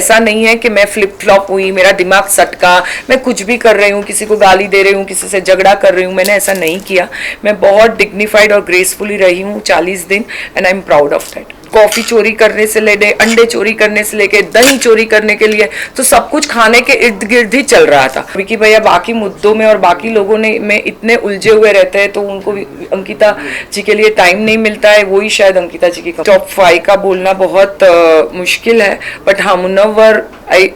ऐसा नहीं है कि मैं फ्लिप फ्लॉप हुई, मेरा दिमाग सटका, मैं कुछ भी कर रही हूँ, किसी को गाली दे रही हूँ, किसी से झगड़ा कर रही हूँ, मैंने ऐसा नहीं किया। मैं बहुत डिग्निफाइड और ग्रेसफुली रही हूँ 40 दिन and I am proud of that. Coffee चोरी करने से लेके, अंडे चोरी करने से लेके, दही चोरी करने के लिए, तो सब कुछ खाने के इर्द गिर्द ही चल रहा था। विकी भैया बाकी मुद्दों में और बाकी लोगों ने में इतने उलझे हुए रहते हैं, तो उनको अंकिता जी के लिए टाइम नहीं मिलता है। वही शायद अंकिता जी की टॉप 5 का बोलना बहुत मुश्किल है, बट हाँ, Munawar I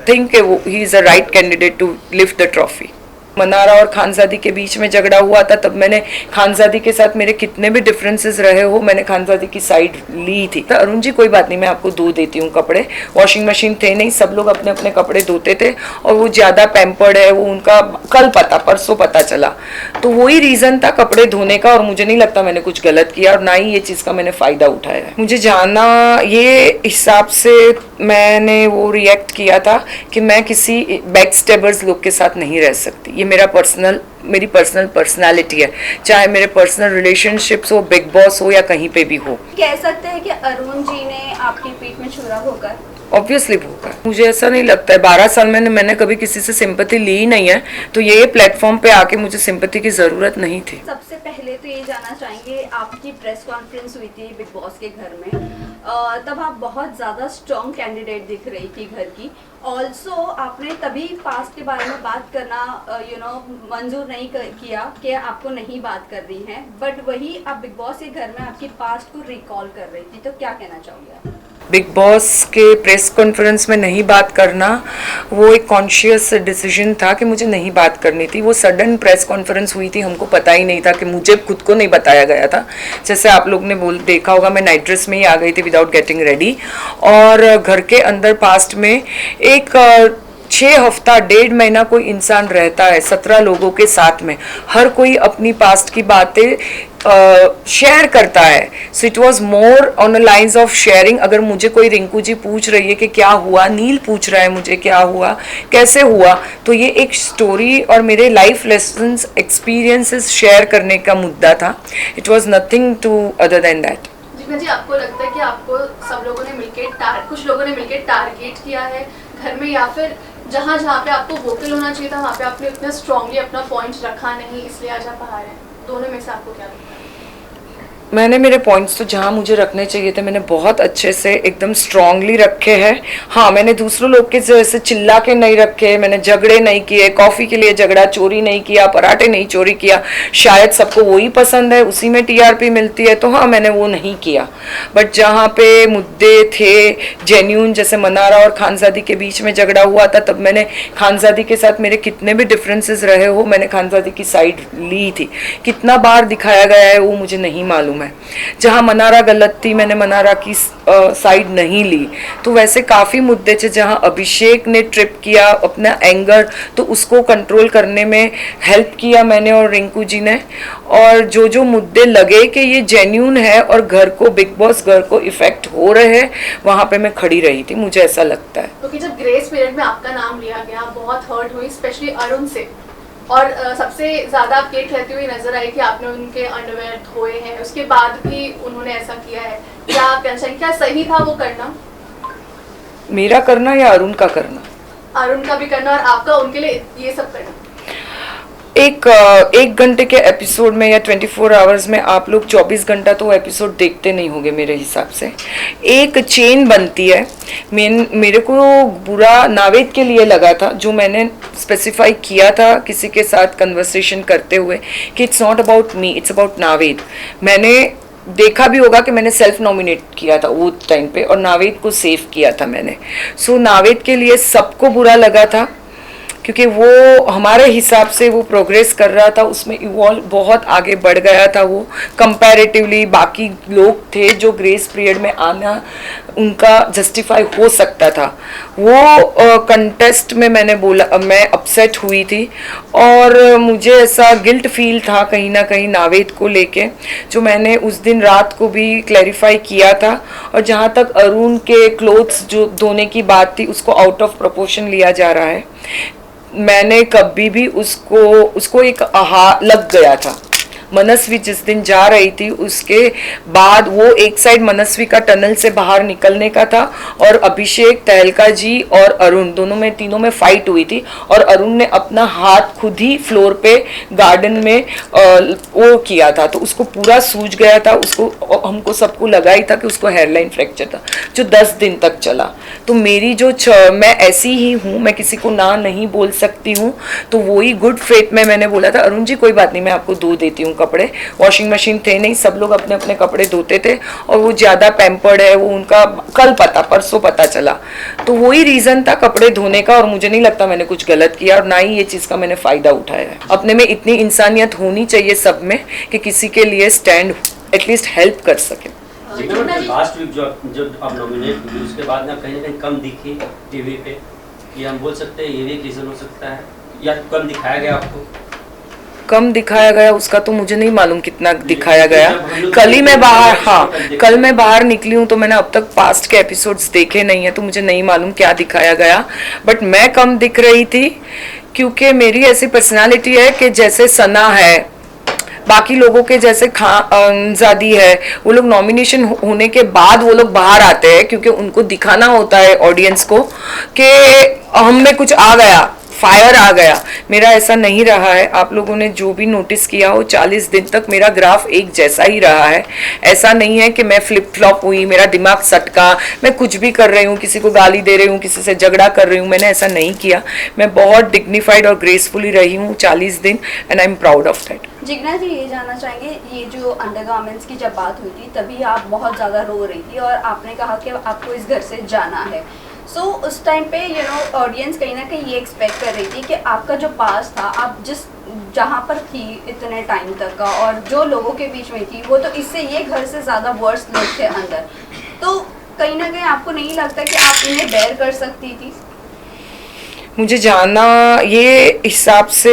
think he is a right candidate to lift the trophy. Mannara और खानजादी के बीच में झगड़ा हुआ था, तब मैंने खानजादी के साथ, मेरे कितने भी डिफरेंसेस रहे हो, मैंने खानजादी की साइड ली थी। तो अरुण जी कोई बात नहीं, मैं आपको धो देती हूँ कपड़े। वॉशिंग मशीन थे नहीं, सब लोग अपने अपने कपड़े धोते थे, और वो ज़्यादा पैम्पर्ड है, वो उनका कल परसों पता चला। तो वही रीज़न था कपड़े धोने का, और मुझे नहीं लगता मैंने कुछ गलत किया, और ना ही ये चीज़ का मैंने फ़ायदा उठाया है। मुझे जाना, ये हिसाब से मैंने वो रिएक्ट किया था कि मैं किसी बैक स्टेबर्स लोग के साथ नहीं रह सकती। ये मेरी पर्सनल पर्सनालिटी है, चाहे मेरे पर्सनल रिलेशनशिप्स हो, बिग बॉस हो या कहीं पे भी हो। कह सकते हैं कि अरुण जी ने आपकी पीठ में छुरा होकर? ऑब्वियसली होगा, मुझे ऐसा नहीं लगता है। 12 साल में मैंने कभी किसी से सिंपैथी ली ही नहीं है, तो ये प्लेटफॉर्म पे आके मुझे सिंपैथी की जरूरत नहीं थी। सबसे पहले तो ये जानना चाहेंगे, आपकी प्रेस कॉन्फ्रेंस हुई थी बिग बॉस के घर में, तब आप बहुत ज़्यादा स्ट्रॉन्ग कैंडिडेट दिख रही थी घर की। ऑल्सो आपने तभी पास्ट के बारे में बात करना मंजूर नहीं किया कि आपको नहीं बात कर रही हैं, बट वही आप बिग बॉस के घर में आपकी पास्ट को रिकॉल कर रही थी, तो क्या कहना चाहोगे आप? बिग बॉस के प्रेस कॉन्फ्रेंस में नहीं बात करना वो एक कॉन्शियस डिसीजन था कि मुझे नहीं बात करनी थी। वो सडन प्रेस कॉन्फ्रेंस हुई थी, हमको पता ही नहीं था, कि मुझे खुद को नहीं बताया गया था। जैसे आप लोग ने देखा होगा, मैं नाइट ड्रेस में ही आ गई थी विदाउट गेटिंग रेडी, और घर के अंदर पास्ट में एक 6 हफ्ता 1.5 महीना कोई इंसान रहता है 17 लोगों के साथ में, हर कोई अपनी पास्ट की बातें शेयर करता है। So it was more on the lines of sharing. अगर मुझे कोई रिंकू जी पूछ रही है कि क्या हुआ, नील पूछ रहा है मुझे क्या हुआ, कैसे हुआ, तो ये एक स्टोरी और मेरे लाइफ लेसन्स, एक्सपीरियंसेस शेयर करने का मुद्दा था। It was nothing to other than that. जी, आपको लगता है कि आपको सब लोगों ने मिलकर कुछ लोगों ने मिलकर टारगेट किया है घर में, या फिर जहाँ पे आपको वोकल होना चाहिए था वहाँ पे आपने उतना स्ट्रांगली अपना पॉइंट रखा नहीं, इसलिए आज आप बाहर हैं? दोनों में से आपको क्या लगता है? मैंने मेरे पॉइंट्स तो जहाँ मुझे रखने चाहिए थे मैंने बहुत अच्छे से एकदम स्ट्रांगली रखे हैं। हाँ, मैंने दूसरों लोग के जैसे चिल्ला के नहीं रखे, मैंने झगड़े नहीं किए, कॉफ़ी के लिए झगड़ा, चोरी नहीं किया, पराठे नहीं चोरी किया। शायद सबको वही पसंद है, उसी में टीआरपी मिलती है, तो हाँ मैंने वो नहीं किया। बट जहाँ पे मुद्दे थे जेन्यून, जैसे मनारा और खानजादी के बीच में झगड़ा हुआ था, तब मैंने खानजादी के साथ, मेरे कितने भी डिफरेंसेस रहे हो, मैंने खानजादी की साइड ली थी। कितना बार दिखाया गया है वो मुझे नहीं मालूम। जहां मनारा गलत थी, मैंने मनारा की साइड नहीं ली। तो वैसे काफ़ी मुद्दे थे जहां अभिषेक ने ट्रिप किया अपना एंगर, तो उसको कंट्रोल करने में हेल्प किया मैंने और रिंकू जी ने। और जो जो मुद्दे लगे कि ये जेन्यून है और घर को, बिग बॉस घर को इफेक्ट हो रहे हैं, वहां पे मैं खड़ी रही थी, मुझे ऐसा लगता है। क्योंकि जब ग्रेस पीरियड में आपका नाम लिया गया, बहुत हर्ट हुई, स्पेशली अरुण से, और सबसे ज़्यादा आप केक कहती हुई नजर आई कि आपने उनके अंडरवेयर धोए हैं, उसके बाद भी उन्होंने ऐसा किया है। क्या सही था वो करना? मेरा करना या अरुण का करना? अरुण का भी करना और आपका उनके लिए ये सब करना। एक घंटे के एपिसोड में या 24 आवर्स में आप लोग 24 घंटा तो एपिसोड देखते नहीं होंगे मेरे हिसाब से। एक चेन बनती है। मेरे को बुरा नावेद के लिए लगा था, जो मैंने स्पेसिफाई किया था किसी के साथ कन्वर्सेशन करते हुए, कि it's not about me, it's about Naved. मैंने देखा भी होगा कि मैंने सेल्फ नॉमिनेट किया था वो टाइम पे, और नावेद को सेव किया था मैंने। सो नावेद के लिए सबको बुरा लगा था, क्योंकि वो हमारे हिसाब से वो प्रोग्रेस कर रहा था, उसमें इवॉल्व बहुत आगे बढ़ गया था वो कंपैरेटिवली। बाकी लोग थे जो ग्रेस पीरियड में आना उनका जस्टिफाई हो सकता था। वो कंटेस्ट में मैंने बोला, मैं अपसेट हुई थी, और मुझे ऐसा गिल्ट फील था कहीं ना कहीं नावेद को लेके, जो मैंने उस दिन रात को भी क्लैरिफाई किया था। और जहाँ तक अरुण के क्लोथ्स जो धोने की बात थी, उसको आउट ऑफ प्रोपोर्शन लिया जा रहा है। मैंने कभी भी उसको एक आहा लग गया था, मनस्वी जिस दिन जा रही थी उसके बाद वो एक साइड मनस्वी का टनल से बाहर निकलने का था और अभिषेक, तहलका जी और अरुण तीनों में फाइट हुई थी और अरुण ने अपना हाथ खुद ही फ्लोर पे गार्डन में वो किया था, तो उसको पूरा सूज गया था। उसको हमको सबको लगा ही था कि उसको हेयरलाइन फ्रैक्चर था जो 10 दिन तक चला। तो मेरी जो मैं ऐसी ही हूँ, मैं किसी को ना नहीं बोल सकती हूँ, तो वही गुड फेथ में मैंने बोला था अरुण जी कोई बात नहीं, मैं आपको धो देती हूँ कपड़े। वॉशिंग मशीन थे नहीं, सब लोग अपने अपने कपड़े धोते थे और वो ज़्यादा पैम्पर्ड है, वो उनका कल परसों पता चला। तो वही रीज़न था कपड़े धोने का और मुझे नहीं लगता मैंने कुछ गलत किया और ना ही ये चीज़ का मैंने फ़ायदा उठाया है। अपने में इतनी इंसानियत होनी चाहिए सब में कि किसी के लिए स्टैंड एटलीस्ट हेल्प कर सके। लास्ट वीक जो आप नॉमिनेट हुई उसके बाद ना कहीं कम दिखी टीवी पे, ये हम बोल सकते हैं ये भी रीजन हो सकता है या कम दिखाया गया आपको? कम दिखाया गया उसका तो मुझे नहीं मालूम कितना दिखाया गया। कल मैं बाहर निकली हूँ तो मैंने अब तक पास्ट के एपिसोड्स देखे नहीं है, तो मुझे नहीं मालूम क्या दिखाया गया। बट मैं कम दिख रही थी क्योंकि मेरी ऐसी पर्सनालिटी है कि जैसे सना है, बाकी लोगों के जैसे खानजादी है, वो लोग नॉमिनेशन होने के बाद वो लोग बाहर आते हैं क्योंकि उनको दिखाना होता है ऑडियंस को कि हम में कुछ आ गया, फायर आ गया। मेरा ऐसा नहीं रहा है। आप लोगों ने जो भी नोटिस किया हो 40 दिन तक मेरा ग्राफ एक जैसा ही रहा है। ऐसा नहीं है कि मैं फ्लिप फ्लॉप हुई, मेरा दिमाग सटका, मैं कुछ भी कर रही हूँ, किसी को गाली दे रही हूँ, किसी से झगड़ा कर रही हूँ, मैंने ऐसा नहीं किया। मैं बहुत डिग्निफाइड और ग्रेसफुली रही हूँ 40 दिन and I am proud of that. Jigna ji ये जानना चाहेंगे, ये जो अंडरगारमेंट्स की जब बात हुई थी तभी आप बहुत ज़्यादा रो रही थी और आपने कहा कि आपको इस घर से जाना है। सो उस टाइम पे ऑडियंस कहीं ना कहीं ये एक्सपेक्ट कर रही थी कि आपका जो पास था, आप जहाँ पर थी इतने टाइम तक का और जो लोगों के बीच में थी वो तो इससे ये घर से ज़्यादा वर्स लोग थे अंदर, तो कहीं ना कहीं आपको नहीं लगता कि आप इन्हें बेयर कर सकती थी? मुझे जाना ये हिसाब से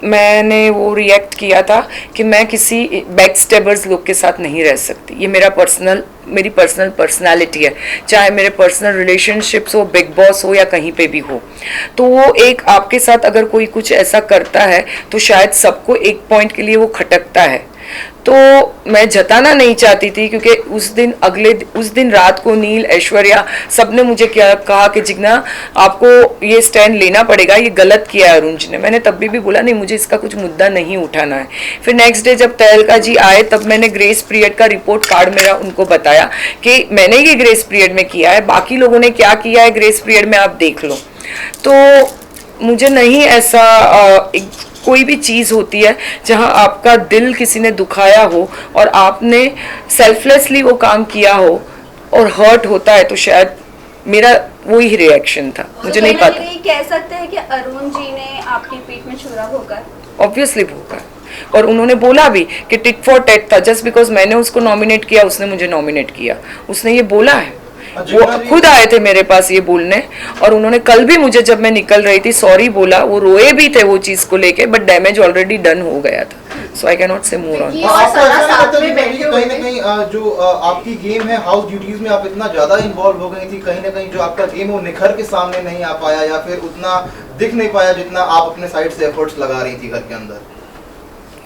मैंने वो रिएक्ट किया था कि मैं किसी बैक स्टेबर्स लोग के साथ नहीं रह सकती। ये मेरी पर्सनल पर्सनालिटी है, चाहे मेरे पर्सनल रिलेशनशिप्स हो, बिग बॉस हो या कहीं पे भी हो। तो वो एक आपके साथ अगर कोई कुछ ऐसा करता है तो शायद सबको एक पॉइंट के लिए वो खटकता है। तो मैं जताना नहीं चाहती थी क्योंकि उस दिन रात को नील, ऐश्वर्या सबने मुझे क्या कहा कि जिग्ना आपको ये स्टैंड लेना पड़ेगा, ये गलत किया है अरुण जी ने। मैंने तब भी बोला नहीं, मुझे इसका कुछ मुद्दा नहीं उठाना है। फिर नेक्स्ट डे जब तहलका जी आए तब मैंने ग्रेस पीरियड का रिपोर्ट कार्ड मेरा उनको बताया कि मैंने ये ग्रेस पीरियड में किया है, बाकी लोगों ने क्या किया है ग्रेस पीरियड में आप देख लो। तो मुझे नहीं ऐसा कोई भी चीज़ होती है जहां आपका दिल किसी ने दुखाया हो और आपने सेल्फलेसली वो काम किया हो और हर्ट होता है, तो शायद मेरा वही रिएक्शन था। मुझे नहीं पता। कह सकते हैं कि अरुण जी ने आपकी पीठ में छुरा होकर ऑब्वियसली भोगा, और उन्होंने बोला भी कि टिट फॉर टैट था। जस्ट बिकॉज मैंने उसको नॉमिनेट किया उसने मुझे नॉमिनेट किया, उसने ये बोला है। वो खुद आए थे मेरे पास ये बोलने और उन्होंने कल भी मुझे जब मैं निकल रही थी सॉरी बोला, वो रोए भी थे वो चीज को लेके, बट डैमेज ऑलरेडी डन हो गया था। सो आई कैन नॉट से मोर ऑन। कहीं ना कहीं जो आपकी गेम है हाउस ड्यूटीज में आप इतना ज्यादा इन्वॉल्व हो गई थी, कहीं ना कहीं जो आपका गेम वो निखर के सामने नहीं आ पाया या फिर उतना दिख नहीं पाया जितना आप अपने साइड से एफर्ट्स लगा रही थी घर के अंदर।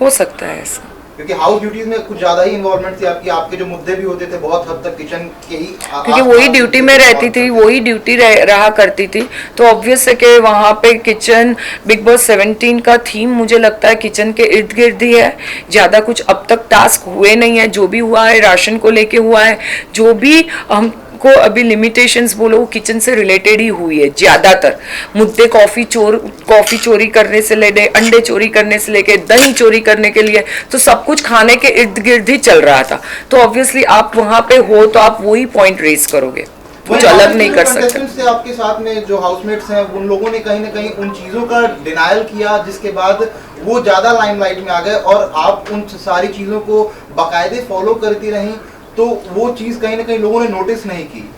हो सकता है ऐसा, क्योंकि हाउस ड्यूटीज में कुछ ज्यादा ही इन्वॉल्वमेंट थी आपकी, आपके जो मुद्दे भी होते थे बहुत हद तक किचन के ही, क्योंकि वही ड्यूटी में रहती थी, वही ड्यूटी रहा करती थी, तो ऑब्वियस है कि वहाँ पे किचन बिग बॉस 17 का थीम मुझे लगता है किचन के इर्द गिर्द ही है। ज़्यादा कुछ अब तक टास्क हुए नहीं है, जो भी हुआ है राशन को लेके हुआ है, जो भी हम को अभी लिमिटेशंस बोलो वो किचन से रिलेटेड ही हुई है ज़्यादातर मुद्दे। कॉफ़ी चोरी करने से लेके अंडे चोरी करने से लेके दही चोरी करने के लिए, तो सब कुछ खाने के इर्द गिर्द ही चल रहा था। तो ऑब्वियसली आप वहाँ पे हो तो आप वही पॉइंट रेज करोगे, कुछ अलग नहीं कर सकते। से आपके साथ में जो हाउसमेट्स हैं उन लोगों ने कहीं ना कहीं उन चीज़ों का डिनायल किया जिसके बाद वो ज़्यादा लाइमलाइट में आ गए और आप उन सारी चीज़ों को बाकायदे फॉलो करती रहीं, तो वो चीज़ कहीं ना कहीं लोगों ने नोटिस नहीं की।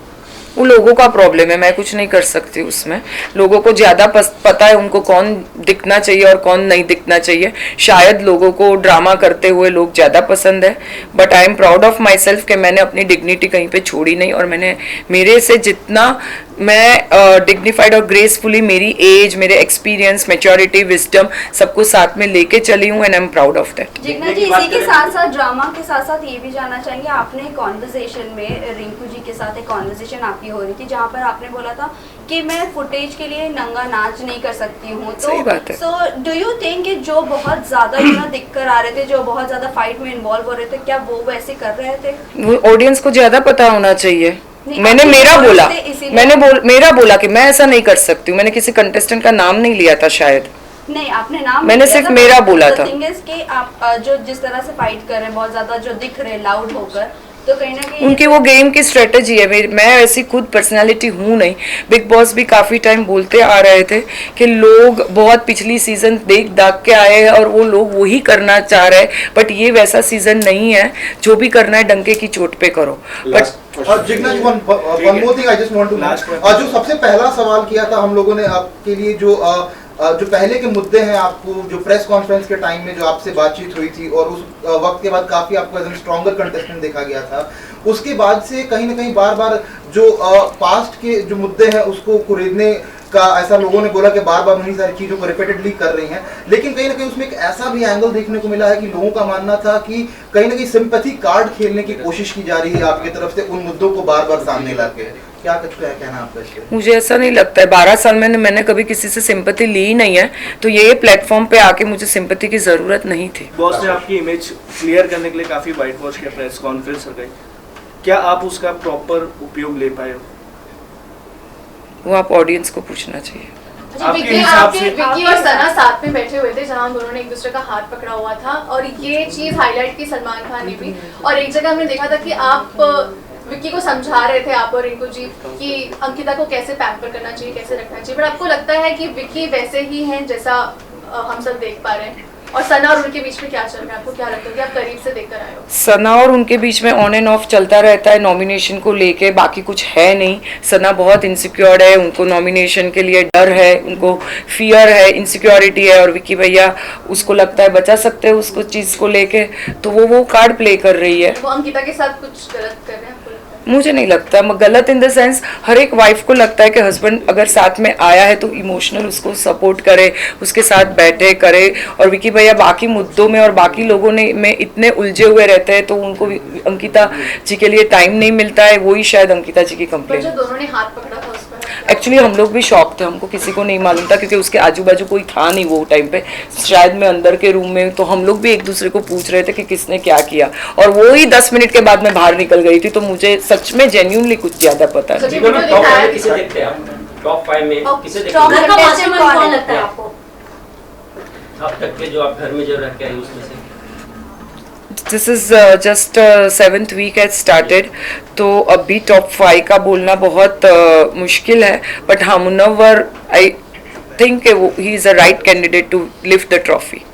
वो लोगों का प्रॉब्लम है, मैं कुछ नहीं कर सकती उसमें। लोगों को ज़्यादा पता है उनको कौन दिखना चाहिए और कौन नहीं दिखना चाहिए। शायद लोगों को ड्रामा करते हुए लोग ज़्यादा पसंद है, but I am proud of my self कि मैंने अपनी डिग्निटी कहीं पे छोड़ी नहीं और मैंने मेरे से जितना मैं डिग्निफाइड और ग्रेसफुली मेरी एज, मेरे एक्सपीरियंस, मैच्योरिटी, विजडम सबको साथ में लेके चली हूँ and I am proud of that. Jigna ji, इसी के साथ साथ ड्रामा के साथ साथ ये भी जानना चाहेंगे, आपने कॉन्वर्जेशन में रिंकू जी के साथ एक कॉन्वर्जेशन आपकी हो रही थी जहाँ पर आपने बोला था कि मैं फुटेज के लिए नंगा नाच नहीं कर सकती हूँ, तो सही बात है। सो डू यू थिंक कि जो बहुत ज्यादा दिख कर आ रहे थे, जो बहुत ज्यादा फाइट में इन्वॉल्व हो रहे थे, क्या वो वैसे कर रहे थे? वो ऑडियंस को ज्यादा पता होना चाहिए। नहीं, मैंने आपकी मेरा voice बोला, से इसीलिए- मेरा बोला कि मैं ऐसा नहीं कर सकती हूँ। मैंने किसी कंटेस्टेंट का नाम नहीं लिया था शायद। नहीं, आपने नाम मैंने लिया सिर्फ था, मेरा but बोला the था। thing is कि आप जो जिस तरह से फाइट कर रहे हैं, बहुत ज्यादा जो दिख रहे हैं लाउड होकर, तो कहीं ना कहीं उनकी वो गेम की स्ट्रेटेजी है। मैं ऐसी खुद पर्सनालिटी हूँ नहीं। बिग बॉस भी काफ़ी टाइम बोलते आ रहे थे कि लोग बहुत पिछली सीजन देख दाग के आए हैं और वो लोग वही करना चाह रहे हैं, बट ये वैसा सीजन नहीं है। जो भी करना है डंके की चोट पे करो। बट और Jigna ji, one more thing I just want to जो सबसे पहला सवाल किया था हम लोगों ने आपके लिए, जो पहले के मुद्दे हैं, आपको जो प्रेस कॉन्फ्रेंस के टाइम में जो आपसे बातचीत हुई थी और उस वक्त के बाद काफी आपको एज एन स्ट्रॉन्गर कंटेस्टेंट देखा गया था, उसके बाद से कहीं ना कहीं बार बार जो पास्ट के जो मुद्दे हैं उसको कुरेदने का ऐसा लोगों ने बोला कि बार बार उन्हीं सारी चीज़ों को रिपीटेडली कर रही हैं, लेकिन कहीं ना कहीं उसमें एक ऐसा भी एंगल देखने को मिला है कि लोगों का मानना था कि कहीं ना कहीं सिंपैथी कार्ड खेलने की कोशिश की जा रही है आपकी तरफ से उन मुद्दों को बार बार सामने लाके। क्या कहना आपका इस पे? मुझे ऐसा नहीं लगता है। 12 साल में मैंने कभी किसी से सिंपैथी ली ही नहीं है, तो ये प्लेटफॉर्म पे आके मुझे सिंपैथी की जरूरत नहीं थी। बॉस ने आपकी इमेज क्लियर करने के लिए काफी वाइट वॉश किया, प्रेस कॉन्फ्रेंस हो गई, क्या आप उसका प्रॉपर उपयोग ले पाए हो? वो आप ऑडियंस को पूछना चाहिए। अच्छा, आपके विक्की हिसाब से- विक्की और सना साथ में बैठे हुए थे जहां दोनों ने एक दूसरे का हाथ पकड़ा हुआ था, और ये चीज हाईलाइट की सलमान खान ने भी, और एक जगह हमने देखा था कि आप विक्की को समझा रहे थे, आप और रिंकू जी, कि अंकिता को कैसे पैम्पर करना चाहिए, कैसे रखना चाहिए, पर आपको लगता है कि विक्की वैसे ही हैं जैसा हम सब देख पा रहे हैं, और सना और उनके बीच में क्या चल रहा है? आपको क्या लगता है कि आप करीब से देखकर आए हो? सना और उनके बीच में ऑन एंड ऑफ चलता रहता है नॉमिनेशन को लेके, बाकी कुछ है नहीं। सना बहुत इनसिक्योर है, उनको नॉमिनेशन के लिए डर है, उनको फियर है, इनसिक्योरिटी है, और विक्की भैया उसको लगता है बचा सकते हैं उसको चीज़ को लेके, तो वो कार्ड प्ले कर रही है। वो अंकिता के साथ कुछ गलत कर रहे हैं आपको लगता है? मुझे नहीं लगता गलत इन द सेंस, हर एक वाइफ को लगता है कि हस्बैंड अगर साथ में आया है तो इमोशनल उसको सपोर्ट करे, उसके साथ बैठे करे, और विकी भैया बाकी मुद्दों में और बाकी लोगों ने में इतने उलझे हुए रहते हैं, तो उनको अंकिता जी के लिए टाइम नहीं मिलता है। वही शायद अंकिता जी की पर कंप्लेंट। जो दोनों ने हाथ पकड़ा था उस पर एक्चुअली हम लोग भी शॉक थे, हमको किसी को नहीं मालूम था क्योंकि उसके आजू बाजू कोई था नहीं वो टाइम पे, शायद मैं अंदर के रूम में, तो हम लोग भी एक दूसरे को पूछ रहे थे कि किसने क्या किया, और वो ही 10 मिनट के बाद मैं बाहर निकल गई थी, तो मुझे सच में जेन्युइनली कुछ ज्यादा पता नहीं। वीडियो टॉप दिखाया 5 में किसे देखते हैं आप? टॉप 5 में किसे देखते strong हैं? घर का contestant मास्टरमाइंड कौन कौन है? लगता है आपको? अब तक के जो आप घर में जो रह के आए उसमें से this is just 7th week has started, तो अभी टॉप 5 का बोलना बहुत मुश्किल है, बट हाँ Munawar I think he is a right candidate to lift the trophy.